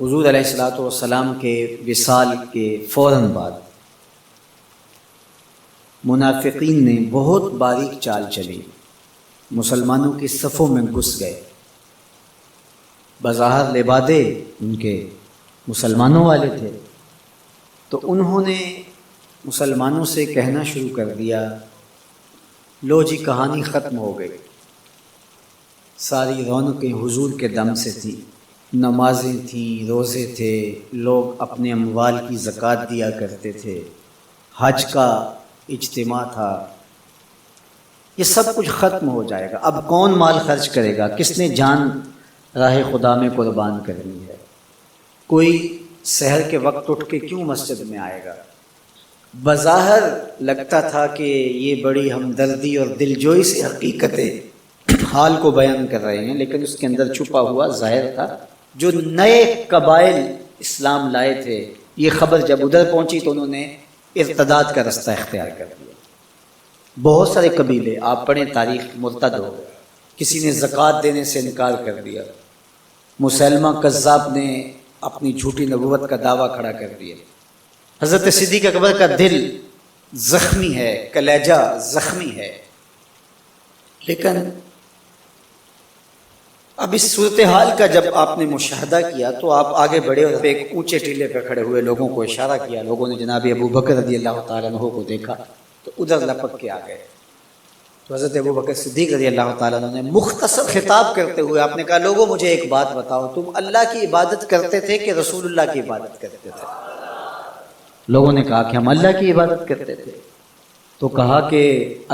حضور علیہ الصلوۃ والسلام کے وصال کے فوراً بعد منافقین نے بہت باریک چال چلی، مسلمانوں کی صفوں میں گھس گئے۔ بظاہر لبادے ان کے مسلمانوں والے تھے، تو انہوں نے مسلمانوں سے کہنا شروع کر دیا، لو جی کہانی ختم ہو گئی، ساری رونقیں حضور کے دم سے تھی، نمازیں تھیں، روزے تھے، لوگ اپنے اموال کی زکوٰۃ دیا کرتے تھے، حج کا اجتماع تھا، یہ سب کچھ ختم ہو جائے گا۔ اب کون مال خرچ کرے گا؟ کس نے جان راہ خدا میں قربان کرنی ہے؟ کوئی سحر کے وقت اٹھ کے کیوں مسجد میں آئے گا؟ بظاہر لگتا تھا کہ یہ بڑی ہمدردی اور دلجوئی سے حقیقت حال کو بیان کر رہے ہیں، لیکن اس کے اندر چھپا ہوا ظاہر تھا۔ جو نئے قبائل اسلام لائے تھے، یہ خبر جب ادھر پہنچی تو انہوں نے ارتداد کا رستہ اختیار کر دیا۔ بہت سارے قبیلے، آپ پڑھیں تاریخ، مرتد ہو گئے، کسی نے زکوٰۃ دینے سے انکار کر دیا، مسلمہ کذاب نے اپنی جھوٹی نبوت کا دعویٰ کھڑا کر دیا، حضرت صدیق اکبر کا دل زخمی ہے، کلیجہ زخمی ہے۔ لیکن اب اس صورتحال کا جب آپ نے مشاہدہ کیا تو آپ آگے بڑھے اور ایک اونچے ٹیلے پہ کھڑے ہوئے لوگوں کو اشارہ کیا۔ لوگوں نے جناب ابو بکر رضی اللہ تعالیٰ عنہ کو دیکھا تو ادھر لپک کے آ گئے۔ تو حضرت ابو بکر صدیق رضی اللہ تعالیٰ عنہ نے مختصر خطاب کرتے ہوئے آپ نے کہا، لوگوں مجھے ایک بات بتاؤ، تم اللہ کی عبادت کرتے تھے کہ رسول اللہ کی عبادت کرتے تھے؟ لوگوں نے کہا کہ ہم اللہ کی عبادت کرتے تھے۔ تو کہا کہ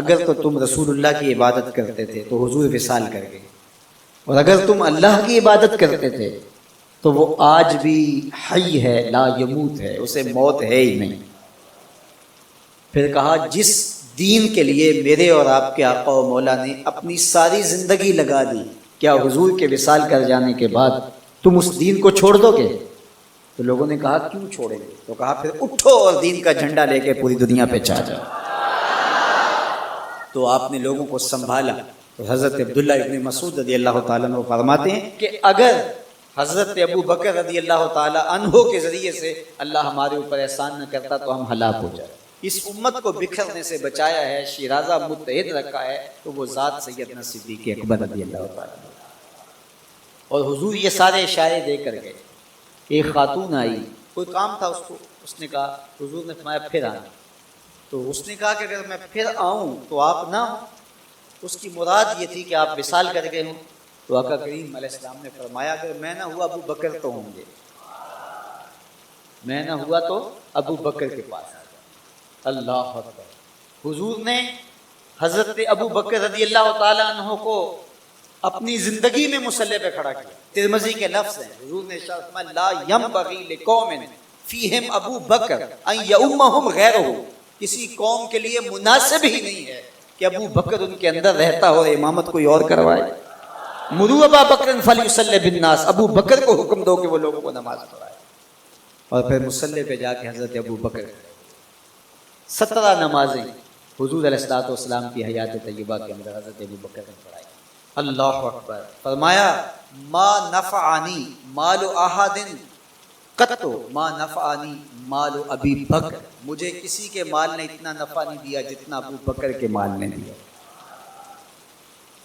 اگر تو تم رسول اللہ کی عبادت کرتے تھے تو حضور وصال کر گئے، اور اگر تم اللہ کی عبادت کرتے تھے تو وہ آج بھی حی ہے، لا یموت ہے، اسے موت ہے ہی نہیں۔ پھر کہا، جس دین کے لیے میرے اور آپ کے آقا و مولا نے اپنی ساری زندگی لگا دی، کیا حضور کے وصال کر جانے کے بعد تم اس دین کو چھوڑ دو گے؟ تو لوگوں نے کہا کیوں چھوڑیں گے؟ تو کہا پھر اٹھو اور دین کا جھنڈا لے کے پوری دنیا پہ چھا جاؤ۔ تو آپ نے لوگوں کو سنبھالا۔ تو حضرت عبداللہ ابن مسعود رضی اللہ تعالیٰ عنہ فرماتے ہیں کہ اگر حضرت ابو بکر رضی اللہ تعالیٰ عنہ کے ذریعے سے اللہ ہمارے اوپر احسان نہ کرتا تو ہم ہلاک ہو جائے۔ اس امت کو بکھرنے سے بچایا ہے، شیرازہ متحد رکھا ہے، تو وہ ذات سیدنا صدیق اکبر رضی اللہ تعالیٰ عنہ۔ اور حضور یہ سارے اشارے دے کر گئے۔ ایک خاتون آئی، کوئی کام تھا اس کو، اس نے کہا، حضور نے فرمایا پھر آنا۔ تو اس نے کہا کہ اگر میں پھر آؤں تو آپ نہ ہوں۔ اس کی مراد یہ تھی کہ آپ وصال کر گئے ہوں۔ تو آقا کریم علیہ السلام نے فرمایا، اگر میں نہ ہوا ابو بکر تو ہوں گے، میں نہ ہوا تو ابو بکر کے پاس آ جاؤ۔ اللہ اکبر۔ حضور نے حضرت ابو بکر رضی اللہ تعالیٰ عنہ کو اپنی زندگی میں مصلی پہ کھڑا کیا۔ ترمذی کے لفظ ہیں، حضور نے ارشاد فرمایا، لا ينبغي لقوم فیہم ابو بکر ان یؤمہم غیرہ، کسی قوم کے لیے مناسب ہی نہیں ہے کہ ابو بکر ان کے اندر رہتا ہو، امامت کوئی اور کروائے۔ مروا ابا بکر فلیصلی بالناس، ابو بکر کو حکم دو کہ وہ لوگوں کو نماز پڑھائے۔ اور پھر مصلی پہ جا کے حضرت ابو بکر 17 نمازیں حضور علیہ الصلوۃ والسلام کی حیات طیبہ کے اندر حضرت ابو بکر نے پڑھائی۔ اللہ اکبر۔ فرمایا، ما نفعنی مال احد قط ما نفعنی مال ابی بکر، مجھے کسی کے مال نے اتنا نفع نہیں دیا جتنا ابو بکر کے مال نے دیا۔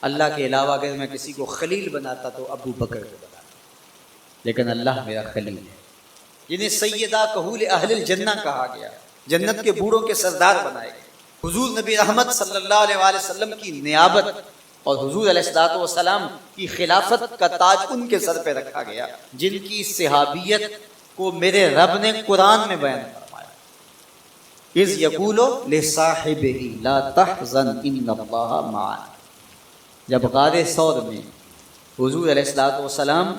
اللہ کے علاوہ اگر میں کسی کو خلیل بناتا تو ابو بکر کو بناتا، لیکن اللہ میرا خلیل ہے، جنہیں سیدہ کہول اہل الجنہ کہا گیا، جنت کے بوڑھوں کے سردار بنائے گئے۔ حضور نبی رحمت صلی اللہ علیہ وآلہ وسلم کی نیابت اور حضور علیہ الصلوۃ والسلام کی خلافت کا تاج ان کے سر پہ رکھا گیا، جن کی صحابیت کو میرے رب نے قرآن میں بیان فرمایا، اذ یقول لصاحبہ لا تحزن ان اللہ معنا۔ جب غار ثور میں حضور علیہ الصلوۃ والسلام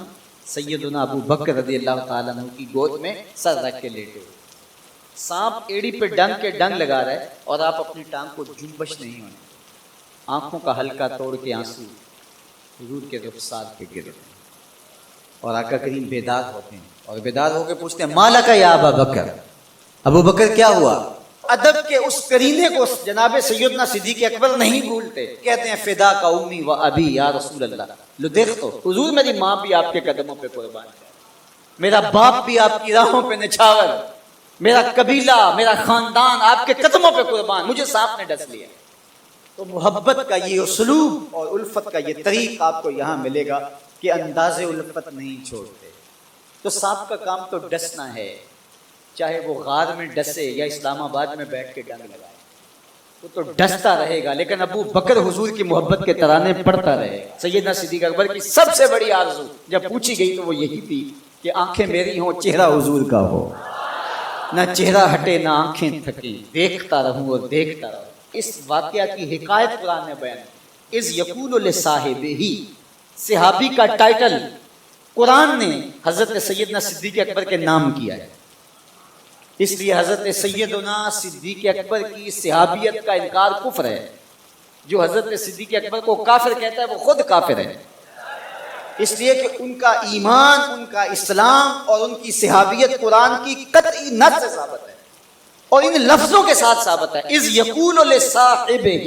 سیدنا ابو بکر رضی اللہ تعالیٰ عنہ کی گود میں سر رکھ کے لیٹے ہوئے، سانپ ایڑی پہ ڈنگ کے ڈنگ لگا رہا ہے اور آپ اپنی ٹانگ کو جنبش نہیں ہونے، آنکھوں کا ہلکا توڑ کے آنسو حضور کے رخسار پہ گر رہے ہیں، اور آقا کریم بیدار ہوتے ہیں اور بیدار ہو کے پوچھتے ہیں، مالک یا ابا بکر، ابو بکر کیا ہوا؟ ادب کے اس کرینے کو جناب سیدنا صدیق اکبر نہیں بھولتے، کہتے ہیں فدا کا امی و ابی یا رسول اللہ، لو دیکھ تو حضور میری ماں بھی آپ کے قدموں پہ قربان ہے۔ میرا باپ بھی آپ کی راہوں پہ نچھاور، میرا قبیلہ، میرا خاندان آپ کے قدموں پہ قربان، مجھے سانپ نے ڈس لیا۔ تو محبت کا یہ اسلوب اور الفت کا یہ طریق آپ کو یہاں ملے گا کہ انداز الفت نہیں چھوڑتے۔ تو سانپ کا کام تو ڈسنا ہے، چاہے وہ غار میں ڈسے یا اسلام آباد میں بیٹھ کے ڈنگ لگائے، وہ تو ڈستا رہے گا، لیکن ابو بکر حضور کی محبت کے ترانے پڑھتا رہے گا۔ سیدنا صدیق اکبر کی سب سے بڑی آرزو جب پوچھی گئی تو وہ یہی تھی کہ آنکھیں میری ہوں، چہرہ حضور کا ہو، نہ چہرہ ہٹے نہ آنکھیں تھکیں، دیکھتا رہوں اور دیکھتا رہوں۔ اس واقعہ کی حکایت قرآن نے بیان کی۔ اذ یقول لصاحبہ، صحابی کا ٹائٹل قرآن نے حضرت سیدنا صدیق اکبر کے نام کیا ہے، اس لیے حضرت سیدنا صدیق اکبر کی صحابیت کا انکار کفر ہے۔ جو حضرت صدیق اکبر کو کافر کہتا ہے وہ خود کافر ہے، اس لیے کہ ان کا ایمان، ان کا اسلام اور ان کی صحابیت قرآن کی قطعی نص سے ثابت ہے اور ان لفظوں کے ساتھ ثابت ہے۔ اذ یقول لصاحبہ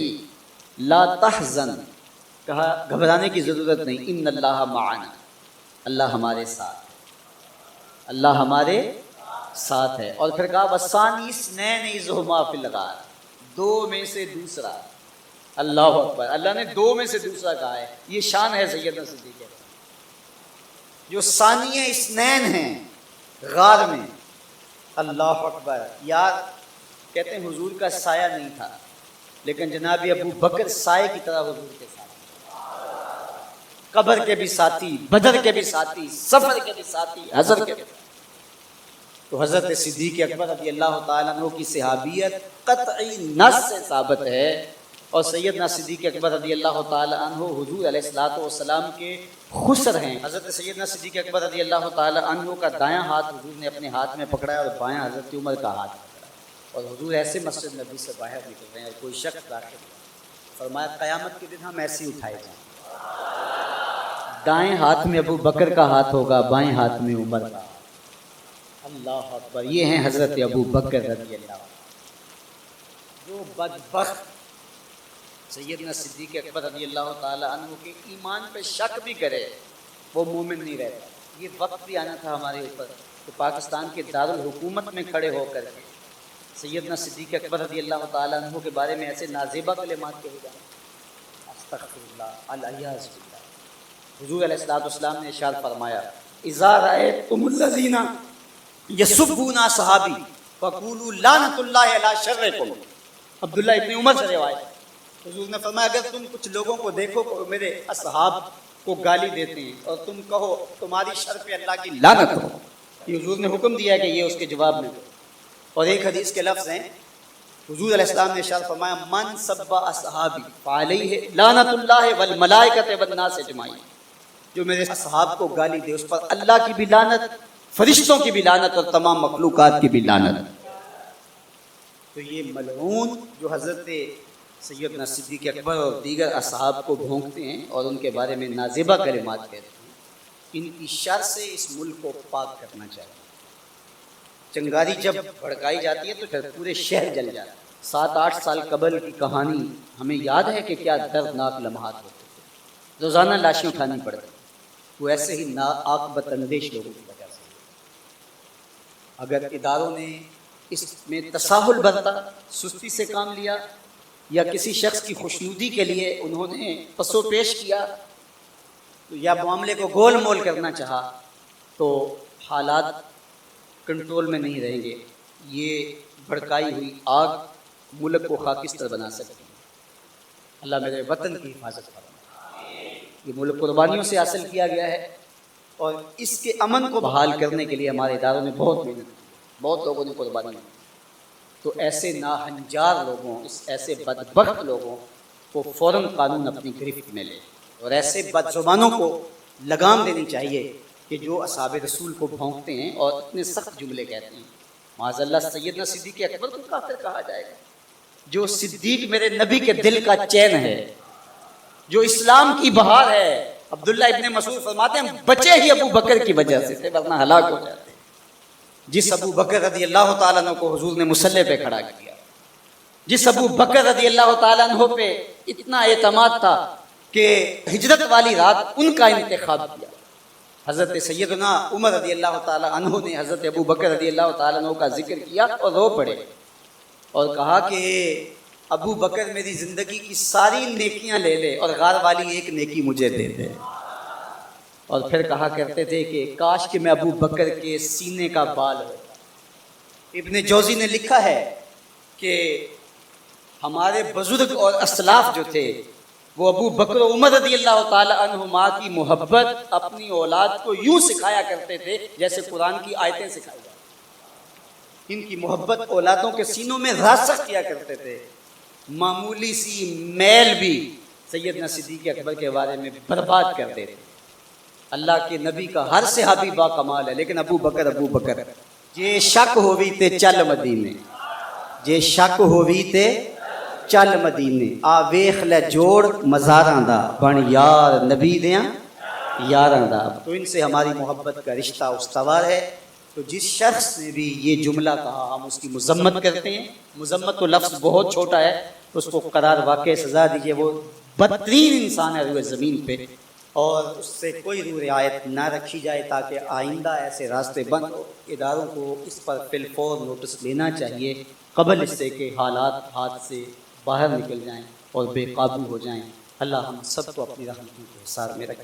لا تحزن، کہا گھبرانے کی ضرورت نہیں، ان اللہ معنا، اللہ ہمارے ساتھ، اللہ ہمارے ساتھ ہے۔ اور پھر کہا وَالثَّانِي اثْنَيْنِ إِذْ هُمَا فِي الْغَارِ، دو میں سے دوسرا، اللہ اکبر، اللہ نے دو میں سے دوسرا کہا ہے، یہ شان ہے سیدنا صدیق اکبر، جو ثانیہ اثنین ہیں غار میں۔ اللہ اکبر، یار کہتے ہیں حضور کا سایہ نہیں تھا، لیکن جناب ابو بکر سائے کی طرح حضور کے ساتھ، قبر کے بھی ساتھی، بدر کے بھی ساتھی، سفر کے بھی ساتھی، حضر کے بھی۔ تو حضرت صدیق اکبر رضی اللہ تعالیٰ عنہ کی صحابیت قطعی نص سے ثابت ہے، اور سیدنا صدیق اکبر رضی اللہ تعالیٰ عنہ حضور علیہ الصلوۃ والسلام کے خسر ہیں۔ حضرت سیدنا صدیق اکبر رضی اللہ تعالیٰ عنہ کا دایاں ہاتھ حضور نے اپنے ہاتھ میں پکڑا اور بایاں حضرت عمر کا ہاتھ پکڑا، اور حضور ایسے مسجد نبی سے باہر نکل رہے ہیں اور کوئی شخص داخل ہوا، فرمایا قیامت کے دن ہم ایسے ہی اٹھائے جائیں، دائیں ہاتھ میں ابو بکر کا ہاتھ ہوگا، بائیں ہاتھ میں عمر کا۔ اللہ اکبر، یہ ہیں حضرت ابو بکر رضی اللہ عنہ۔ جو بدبخت سیدنا صدیق اکبر رضی اللہ تعالی عنہ کے ایمان پہ شک بھی کرے وہ مومن نہیں رہتا۔ یہ وقت بھی آنا تھا ہمارے اوپر کہ پاکستان کے دارالحکومت میں کھڑے ہو کر کے سیدنا صدیق اکبر رضی اللہ تعالی عنہ کے بارے میں ایسے نازیبہ کلمات کہے جائیں، استغفر اللہ، الیاذ باللہ۔ حضور علیہ الصلوۃ والسلام نے ارشاد فرمایا اذا رأیتم الذین یسبون اصحابی فقولوا لعنۃ اللہ علی شرکم۔ عبداللہ ابن عمر سے روایت، حضور نے فرمایا اگر تم کچھ لوگوں کو دیکھو کہ میرے اصحاب کو گالی دیتے ہیں اور تم کہو تمہاری شر پہ اللہ کی لعنت ہو، یہ حضور نے حکم دیا کہ یہ اس کے جواب میں دو۔ اور ایک حدیث کے لفظ ہیں، حضور علیہ السلام نے ارشاد فرمایا من سب اصحابی فعلیہ لعنت اللہ والملائکۃ والناس اجمعین، جو میرے اصحاب کو گالی دے اس پر اللہ کی بھی لعنت، فرشتوں کی بھی لعنت اور تمام مخلوقات کی بھی لعنت۔ تو یہ ملعون جو حضرت سیدنا صدیق اکبر اور دیگر اصحاب کو بھونکتے ہیں اور ان کے بارے میں نازیبہ کلمات کہتے ہیں، ان کی شر سے اس ملک کو پاک کرنا چاہیے۔ چنگاری جب بھڑکائی جاتی ہے تو پھر پورے شہر جل جاتا ہے۔ 7-8 سال قبل کی کہانی ہمیں یاد ہے کہ کیا دردناک لمحات ہوتے تھے، روزانہ لاشیں اٹھانی پڑتی، وہ ایسے ہی ناعاقبت اندیش لوگوں کی وجہ سے۔ اگر اداروں نے اس میں تساہل برتا، سستی سے کام لیا، یا کسی شخص کی خوشنودی کے لیے انہوں نے پسو پیش کیا یا معاملے کو گول مول کرنا چاہا، تو حالات کنٹرول میں نہیں رہیں گے۔ یہ بھڑکائی ہوئی آگ ملک کو خاکستر بنا سکتی ہے۔ اللہ میرے وطن کی حفاظت فرمائے۔ یہ ملک قربانیوں سے حاصل کیا گیا ہے اور اس کے امن کو بحال کرنے کے لیے ہمارے اداروں نے بہت محنت کی، بہت لوگوں نے قربانی دی۔ تو ایسے ناہنجار لوگوں، ایسے بدبخت لوگوں کو فوراً قانون اپنی گرفت میں لے، اور ایسے بدزبانوں کو لگام دینی چاہیے کہ جو اصحاب رسول کو بھونکتے ہیں اور اتنے سخت جملے کہتے ہیں۔ معاذ اللہ سیدنا صدیق اکبر کو کافر کہا جائے گا؟ جو صدیق میرے نبی کے دل کا چین ہے، جو اسلام کی بہار ہے۔ عبداللہ ابن مسعود فرماتے ہیں بچے ہی ابو بکر کی وجہ سے تھے ورنہ ہلاک ہو جاتے۔ جس ابو بکر رضی اللہ تعالیٰ عنہ کو حضور نے مصلی پہ کھڑا کیا، جس ابو بکر رضی اللہ تعالیٰ عنہ پہ اتنا اعتماد تھا کہ ہجرت والی رات ان کا انتخاب کیا، حضرت سیدنا عمر رضی اللہ تعالیٰ عنہ نے حضرت ابو بکر رضی اللہ تعالیٰ عنہ کا ذکر کیا اور رو پڑے اور کہا کہ ابو بکر میری زندگی کی ساری نیکیاں لے لے اور غار والی ایک نیکی مجھے دے دے. اور پھر کہا کرتے تھے کہ کاش کہ میں ابو بکر کے سینے کا بال ہوتا. ابن جوزی نے لکھا ہے کہ ہمارے بزرگ اور اسلاف جو تھے وہ ابو بکر و عمر رضی اللہ تعالی عنہما کی محبت اپنی اولاد کو یوں سکھایا کرتے تھے جیسے قرآن کی آیتیں سکھائی جاتی. ان کی محبت اولادوں کے سینوں میں راسخ کیا کرتے تھے. معمولی سی میل بھی سیدنا صدیق اکبر کے بارے میں برباد کر دیتے. اللہ کے نبی کا ہر صحابی با کمال ہے لیکن ابو بکر جے شک ہووی تے چل مدینے, جے شک ہووی تے چل مدینے, آ ویخ لے جوڑ مزاراں دا بن یار نبی دیاں یاراں دا. تو ان سے ہماری محبت کا رشتہ استوار ہے. تو جس شخص نے بھی یہ جملہ کہا ہم اس کی مذمت کرتے ہیں. مذمت تو لفظ بہت چھوٹا ہے, اس کو قرار واقع سزا دیجیے. وہ بدترین انسان ہے روئے زمین پہ اور اس سے کوئی رعایت نہ رکھی جائے تاکہ آئندہ ایسے راستے بند ہو. اداروں کو اس پر فی الفور نوٹس لینا چاہیے قبل اس سے کہ حالات ہاتھ سے باہر نکل جائیں اور بے قابو ہو جائیں. اللہ ہم سب کو اپنی رحمتوں کے حصار میں رکھے.